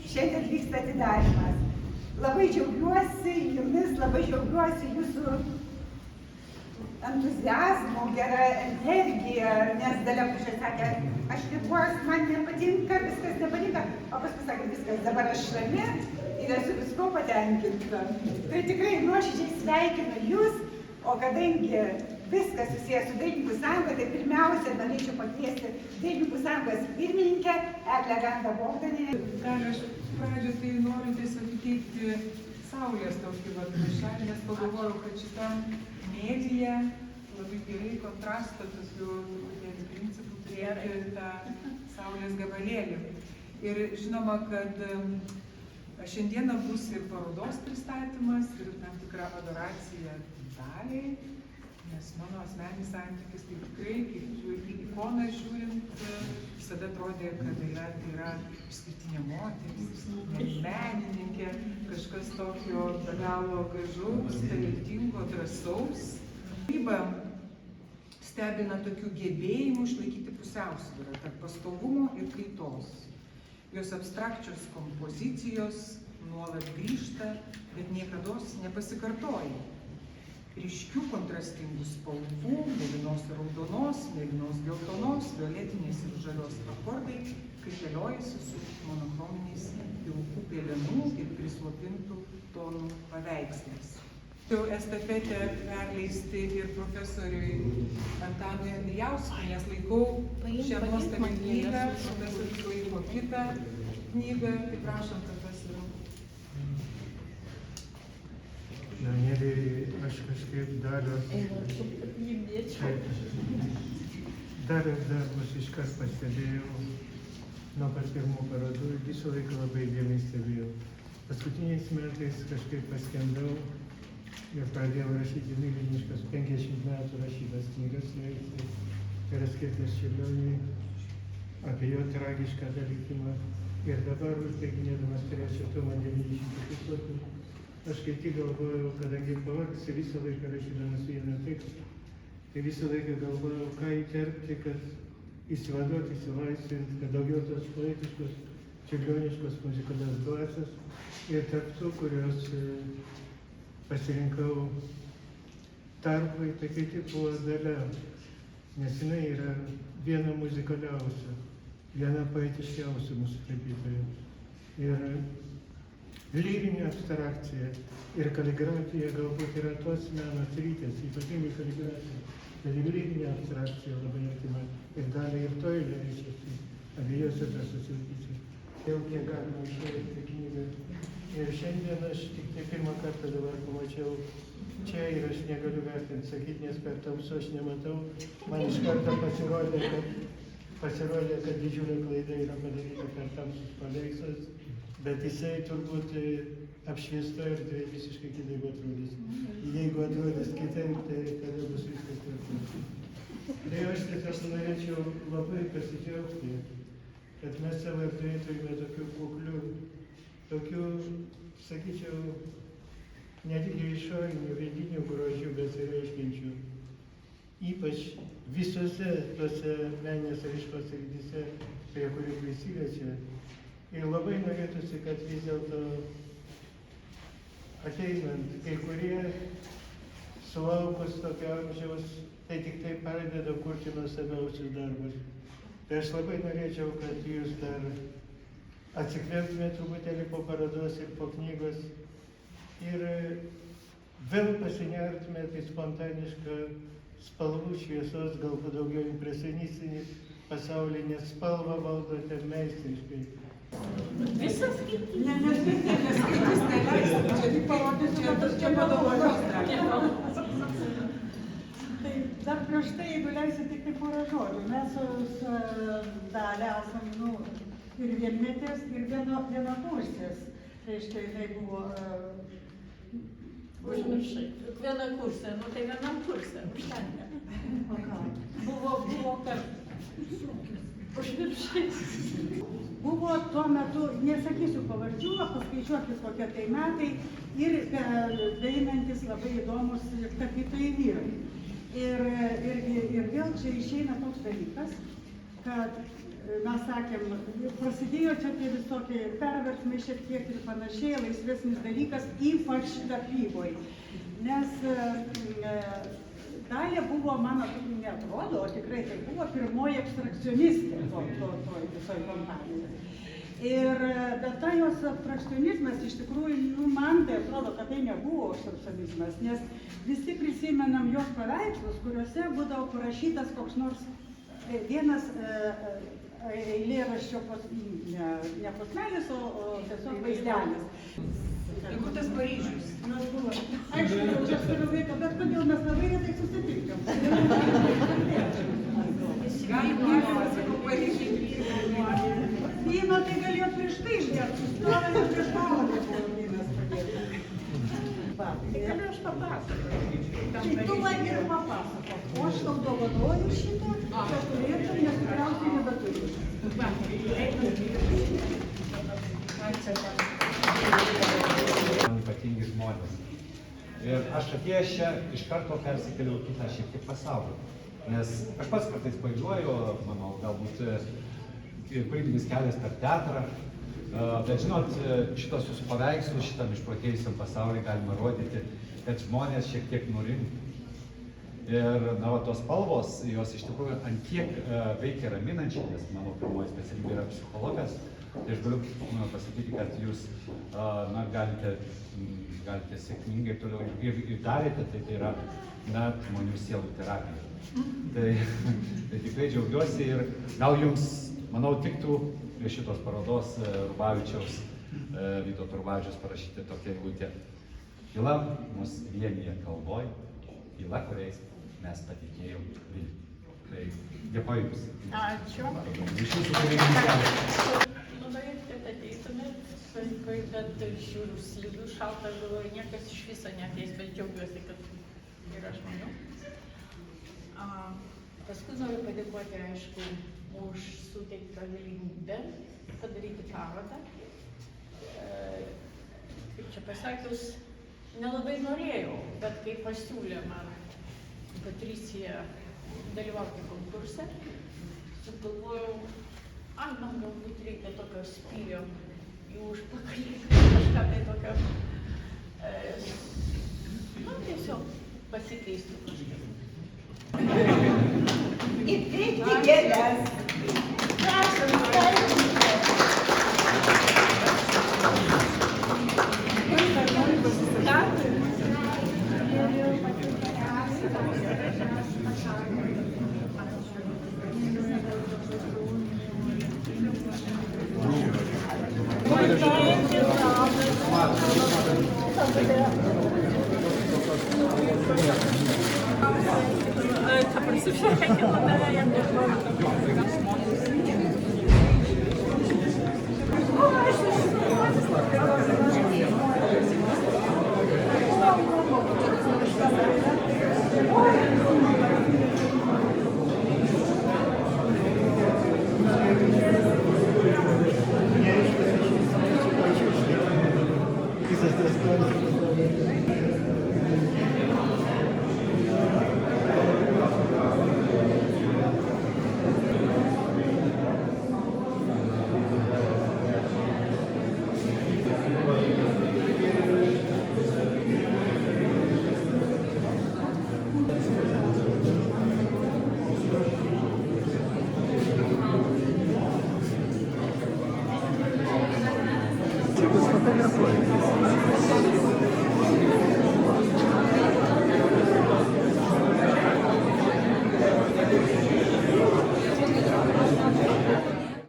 šiandien vyksta atidarimas. Labai džiaugiuosi jumis, labai džiaugiuosi jūsų entuziazmu, gera energija, nes Dalia Pušė sakė, aš tikiuosi, man nepatinka, viskas nepatinka, o paskui sakė, viskas, dabar aš rami ir esu visko patenkinta. Tai tikrai nuoširdžiai sveikinu jūs, o kadangi viskas susijęs su Dailininkų sąjunga, tai pirmiausia norėčiau pakviesti Dailininkų sąjungos pirmininkę Eglę Gandą-Bogdanienę. Gal aš pradžioje tai noriu tiesiog įteikti saulės tokį maišelį, nes pagalvojau, kad šitą mediją labai gerai kontrastą tokių principų turėti tą saulės gabalėlį. Ir žinoma, kad šiandieną bus ir parodos pristatymas, ir tam tikra adoracija Daliai, nes mano asmeninis santykis tai tikrai, kaip į ikoną žiūrint, visada atrodė, kad tai yra išskirtinė moteris, menininkė, kažkas tokio be galo gražaus, talentingo, drąsaus. Kūryba stebina tokių gebėjimų išlaikyti pusiausvyrą tarp pastovumo ir kaitos. Jos abstrakčios kompozicijos nuolat grįžta, bet niekados nepasikartoja. Ryškių kontrastingų spalvų, mėlynos ir raudonos, mėlynos geltonos, violetinės ir žalios akordai kaitaliojasi su monochrominiais pilkų pelenų ir prislopintų tonų paveikslais. Jau estafetę perleisti ir profesoriui Antanui Andrijauskui, nes laikau šią nuostabią knygą, profesorius laiko kitą knygą, tai prašom, profesorių. Mėly, aš kažkaip Dalios darbus iškart pastebėjau nuo pat pirmų parodų ir visą laiką labai dėmesį stebėjau. Paskutiniais metais kažkaip paskendau ir pradėjau rašyti milžiniškas 50 metų rašytas knygas. Tai yra skirtas Čiurlioniui apie jo tragišką likimą. Ir dabar, užbaiginėdamas trečią tomą 900 puslapių, aš kaip tik galvojau, kadangi pavargsi visą laiką rašydamas vieną tekstą, tai visą laiką galvojau, ką įterpti, kad įsivaduoti, įsilaisvinti, kad daugiau tos poetiškos, čiurlioniškos muzikalios dvasios ir tarp tų, kurios pasirinkau tarpui, tai kaip tik buvo Dalia, nes jinai yra viena muzikaliausia, viena poetiškiausia mūsų tapytoja. Ir lyrinė abstrakcija ir kaligrafija galbūt yra tos meno sritys, ypatingai kaligrafija, bet ir lyrinė abstrakcija labai artima ir gali ir to reiškiasi, abiejose tas susilpysi. Jau kiek galima išleisti knygą. Ir šiandien aš tik tai pirmą kartą dabar pamačiau čia ir aš negaliu vertinti, sakyti, nes per tamsu aš nematau. Man iš karto pasirodė, kad didžiulė klaida yra padaryta per tamsus paveikslas. Bet jisai turbūt apšviesta erdvė visiškai kitaip atrodys. Jeigu atrodys kitaip, tai tada bus viskas tvarkoj. Tai aš tiesiog norėčiau labai pasidžiaugti, kad mes savo erdvėje turime tokių kuklių, tokių, sakyčiau, ne tik išorinių, vidinių grožių, bet ir reiškinčių. Ypač visose tose meninės raiškos srityse, prie kurių prisiliečia. Ir labai norėtųsi, kad vis dėlto ateinant, kai kurie sulaukus tokio amžiaus, tai tik tai pradeda kurti nuostabiausius darbus. Tai aš labai norėčiau, kad jūs dar atsikvėptumėte truputėlį po parodos ir po knygos ir vėl pasinertumėte į spontanišką spalvų šviesos, galbūt daugiau impresionistinį pasaulį, nes spalvą valdote meistriškai. Visas skirtis? Ne, neskirtis, neleisim, čia tik parodysiu, kad čia padovanos. Tai dar prieš tai, jeigu leisit, tik tai porą žodžių. Mes su Dalia esam, ir vienmetės, ir vienakursės. Reiškia, jinai buvo... Užmiršai. Viena kursė, tai vienam kursė, užtenka. Buvo per... Užmiršai. Buvo tuo metu, nesakysiu pavardžių, paskaičiuokit kokie tai metai ir dainantis labai įdomus tapytojai vyrai. Ir vėl čia išeina toks dalykas, kad mes sakėm, prasidėjo čia tie visokie perversmai šiek tiek ir panašiai, laisvesnis dalykas, ypač tapyboj. Nes Dalia buvo, man neatrodo, o tikrai tai buvo pirmoji abstrakcionistė toj visoj kompanijoje. Bet ta jos abstrakcionizmas iš tikrųjų, man tai atrodo, kad tai nebuvo abstrakcionizmas, nes visi prisimenam jos paveikslus, kuriuose būdavo parašytas koks nors vienas eilėraščio, ne posmelis, o tiesiog vaizdelis. Jeigu tas Paryžius. Aišku, čia turiu vaiką, bet kodėl mes labai retai susitinkam? Galima, sakau, Paryžiui. Vyno tai galėjo prieš tai išgerti, sustojęs ir prieš valandą buvo vynas padėti. Tai galiu aš papasakoti. Tai tu man ir papasakok, o aš tau dovanoju šitą, čia turėtum, nes tikriausiai nebeturiu. Man ypatingi žmonės. Ir aš atėjęs čia iš karto persikėliau kitą šiek tiek pasaulį. Nes aš pats kartais važiuoju, manau, galbūt kūrybinis kelias per teatrą. Bet žinot, šitos jūsų paveikslus šitam išprotėjusiam pasaulyje galima rodyti, kad žmonės šiek tiek nurimtų. Ir na, tos spalvos, jos iš tikrųjų ant tiek veikia raminančiai, nes mano pirmoji specialybė yra psichologas. Tai aš galiu pasakyti, kad jūs galite sėkmingai toliau ir darėte, tai yra žmonių sielų terapija. Tai tikrai džiaugiuosi ir gal jums, manau, tiktų prie šitos parodos Vytauto Rubavičiaus parašyti tokią eilutę. Tyla mus vienija kalboj, tyla, kuriais mes patikėjom viltį. Tai dėkoju jums. Ačiū. Iš jūsų kūrybinis kelias. Labai, kad ateitumėt, bet žiūriu slidų, šalta, galvoju, niekas iš viso neateis, bet džiaugiuosi, kad yra žmonių. Paskui noriu padėkoti, aišku, už suteiktą galimybę padaryti parodą. Kaip čia pasakius, nelabai norėjau, bet kai pasiūlė man Patricija dalyvauti konkurse, sugalvojau, man galbūt reikia tokio spyrio į užpakalį, kažką tai tokio, tiesiog pasikeistų kažkaip. Įteikti gėles. Prašom, sveikinti. Você fotografou.